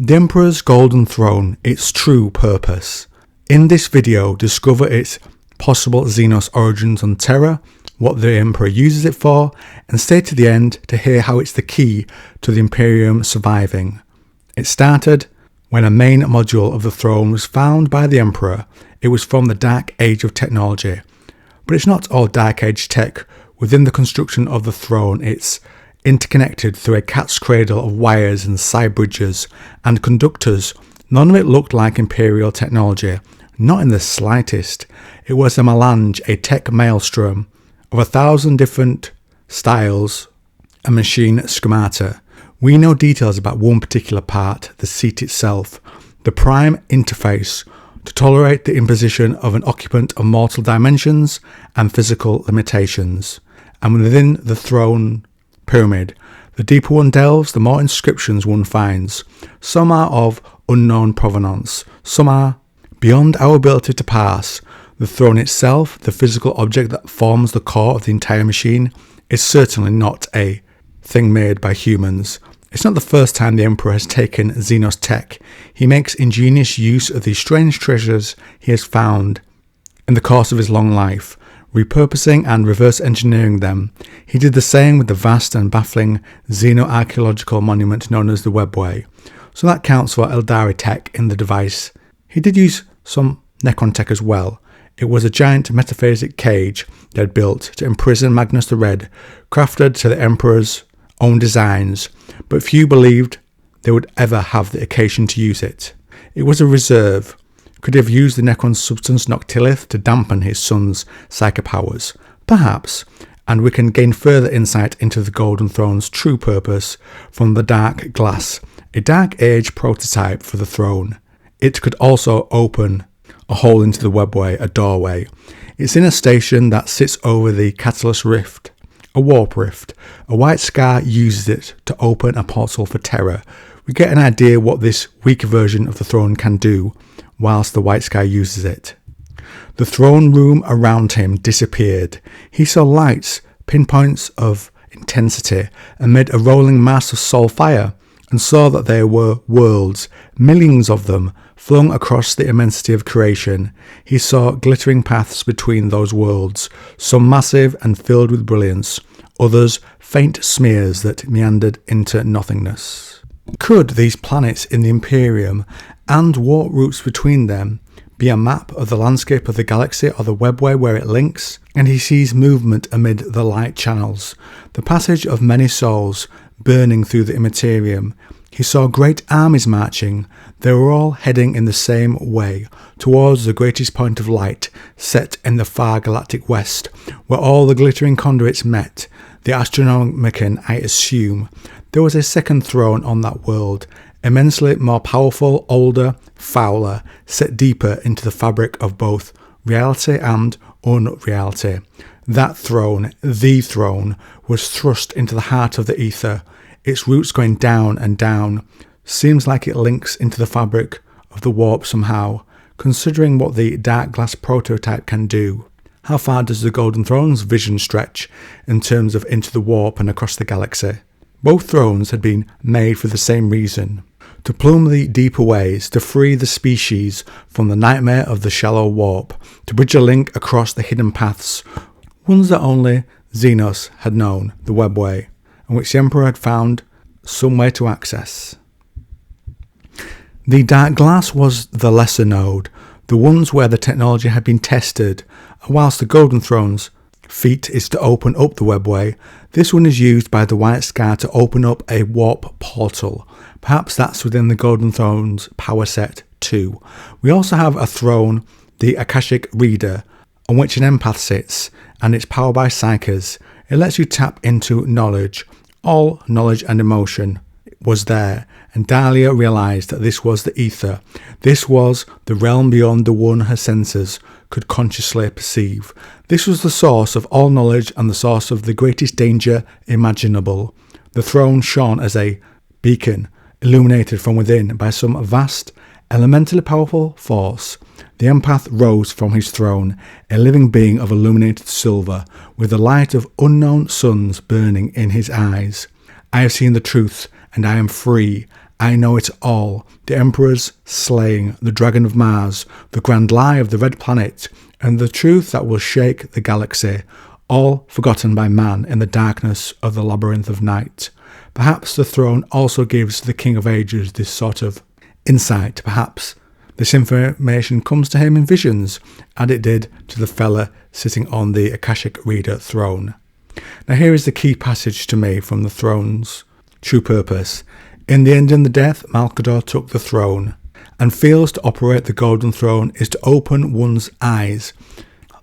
The Emperor's Golden Throne, its true purpose. In this video, discover its possible Xenos origins on Terra, what the Emperor uses it for, and stay to the end to hear how it's the key to the Imperium surviving. It started when a main module of the throne was found by the Emperor. It was from the Dark Age of technology. But it's not all Dark Age tech. Within the construction of the throne, it's interconnected through a cat's cradle of wires and side bridges and conductors. None of it looked like Imperial technology, not in the slightest. It was a melange, a tech maelstrom of 1,000 different styles and machine schemata. We know details about one particular part, the seat itself, the prime interface, to tolerate the imposition of an occupant of mortal dimensions and physical limitations. And within the throne pyramid, the deeper one delves, the more inscriptions one finds. Some are of unknown provenance, some are beyond our ability to parse. The throne itself, the physical object that forms the core of the entire machine, is certainly not a thing made by humans. It's not the first time the Emperor has taken Xenos tech. He makes ingenious use of these strange treasures he has found in the course of his long life, repurposing and reverse engineering them. He did the same with the vast and baffling xeno-archaeological monument known as the Webway. So that counts for Eldari tech in the device. He did use some Necron tech as well. It was a giant metaphysical cage they had built to imprison Magnus the Red, crafted to the Emperor's own designs, but few believed they would ever have the occasion to use it. It was a reserve. Could he have used the Necron's substance Noctilith to dampen his son's psychopowers? Perhaps, and we can gain further insight into the Golden Throne's true purpose from the Dark Glass, a Dark Age prototype for the throne. It could also open a hole into the Webway, a doorway. It's in a station that sits over the Catalyst Rift, a warp rift. A white scar uses it to open a portal for Terra. We get an idea what this weaker version of the throne can do whilst the white scar uses it. The throne room around him disappeared. He saw lights, pinpoints of intensity, amid a rolling mass of soul fire, and saw that there were worlds, millions of them, flung across the immensity of creation. He saw glittering paths between those worlds, some massive and filled with brilliance, others faint smears that meandered into nothingness. Could these planets in the Imperium and warp routes between them be a map of the landscape of the galaxy or the Webway where it links? And he sees movement amid the light channels, the passage of many souls burning through the Imperium. He saw great armies marching. They were all heading in the same way, towards the greatest point of light, set in the far galactic west, where all the glittering conduits met. The Astronomicon, I assume. There was a second throne on that world, immensely more powerful, older, fouler, set deeper into the fabric of both reality and unreality. That throne, the throne, was thrust into the heart of the ether, its roots going down and down. Seems like it links into the fabric of the warp somehow, considering what the Dark Glass prototype can do. How far does the Golden Throne's vision stretch in terms of into the warp and across the galaxy? Both thrones had been made for the same reason: to plumb the deeper ways, to free the species from the nightmare of the shallow warp, to bridge a link across the hidden paths, ones that only Xenos had known, the Webway, and which the Emperor had found some way to access. The Dark Glass was the lesser node, the ones where the technology had been tested, and whilst the Golden Throne's feat is to open up the Webway, this one is used by the White Scar to open up a warp portal. Perhaps that's within the Golden Throne's power set too. We also have a throne, the Akashic Reader, on which an empath sits, and it's powered by psychers. It lets you tap into knowledge. All knowledge and emotion was there, and Dahlia realised that this was the ether. This was the realm beyond the one her senses could consciously perceive. This was the source of all knowledge and the source of the greatest danger imaginable. The throne shone as a beacon, illuminated from within by some vast, elementally powerful force. The empath rose from his throne, a living being of illuminated silver, with the light of unknown suns burning in his eyes. I have seen the truth, and I am free. I know it all. The Emperor's slaying, the Dragon of Mars, the grand lie of the Red Planet, and the truth that will shake the galaxy, all forgotten by man in the darkness of the labyrinth of night. Perhaps the throne also gives the King of Ages this sort of insight. Perhaps this information comes to him in visions, and it did to the fella sitting on the Akashic Reader throne. Now here is the key passage to me from the throne's true purpose. In the end and the death, Malcador took the throne, and feels to operate the golden throne is to open one's eyes,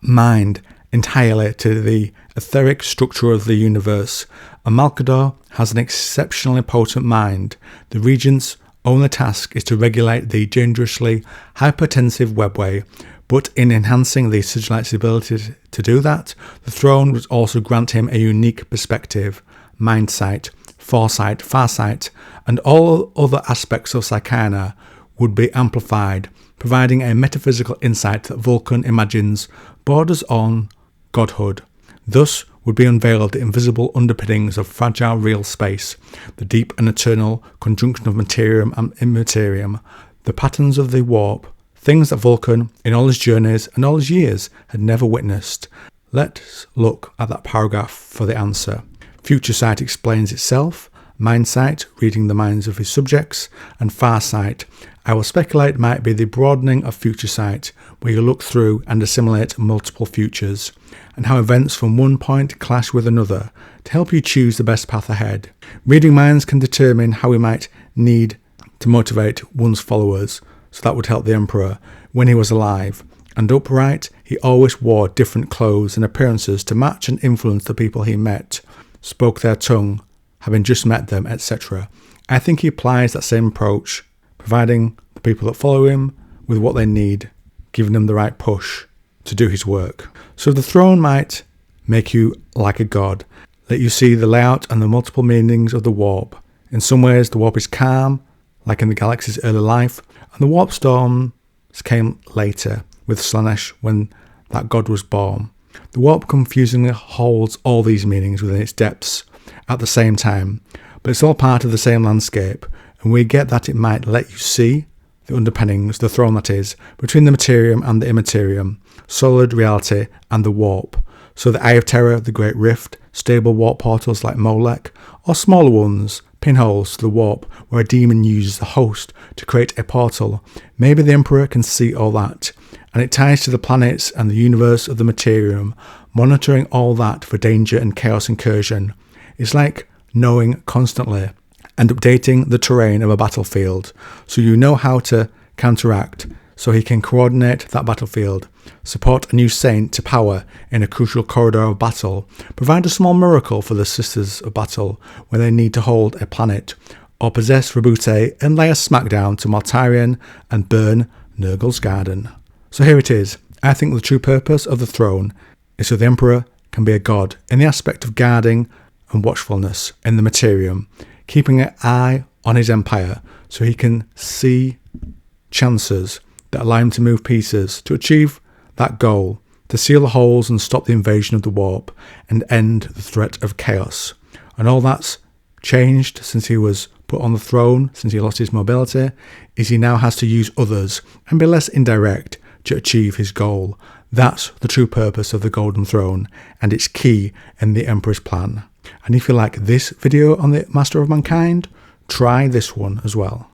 mind, entirely to the etheric structure of the universe. And Malcador has an exceptionally potent mind. The regent's only task is to regulate the dangerously hypertensive webway, but in enhancing the sigilite's ability to do that, the throne would also grant him a unique perspective, mindsight, foresight, farsight, and all other aspects of Psychana would be amplified, providing a metaphysical insight that Vulcan imagines borders on godhood. Thus would be unveiled the invisible underpinnings of fragile real space, the deep and eternal conjunction of materium and immaterium, the patterns of the warp, things that Vulcan, in all his journeys and all his years, had never witnessed. Let's look at that paragraph for the answer. Future sight explains itself, mindsight, reading the minds of his subjects, and farsight, I will speculate, might be the broadening of future sight, where you look through and assimilate multiple futures, and how events from one point clash with another, to help you choose the best path ahead. Reading minds can determine how we might need to motivate one's followers, so that would help the Emperor when he was alive. And upright, he always wore different clothes and appearances to match and influence the people he met, spoke their tongue, having just met them, etc. I think he applies that same approach, providing the people that follow him with what they need, giving them the right push to do his work. So the throne might make you like a god, let you see the layout and the multiple meanings of the warp. In some ways, the warp is calm, like in the galaxy's early life, and the warp storms came later, with Slanesh when that god was born. The warp confusingly holds all these meanings within its depths at the same time, but it's all part of the same landscape, and we get that it might let you see the underpinnings, the throne that is, between the materium and the immaterium, solid reality and the warp. So the Eye of Terror, the Great Rift, stable warp portals like Molech, or smaller ones, pinholes to the warp where a demon uses the host to create a portal. Maybe the Emperor can see all that, and it ties to the planets and the universe of the materium, monitoring all that for danger and chaos incursion. It's like knowing constantly and updating the terrain of a battlefield, so you know how to counteract, so he can coordinate that battlefield, support a new saint to power in a crucial corridor of battle, provide a small miracle for the Sisters of Battle when they need to hold a planet, or possess Rabute and lay a smackdown to Mortarion and burn Nurgle's garden. So here it is. I think the true purpose of the throne is so the Emperor can be a god in the aspect of guarding and watchfulness in the materium, keeping an eye on his empire so he can see chances that allow him to move pieces to achieve that goal, to seal the holes and stop the invasion of the warp and end the threat of chaos. And all that's changed since he was put on the throne, since he lost his mobility, is he now has to use others and be less indirect to achieve his goal. That's the true purpose of the Golden Throne, and it's key in the Emperor's plan. And if you like this video on the Master of Mankind, try this one as well.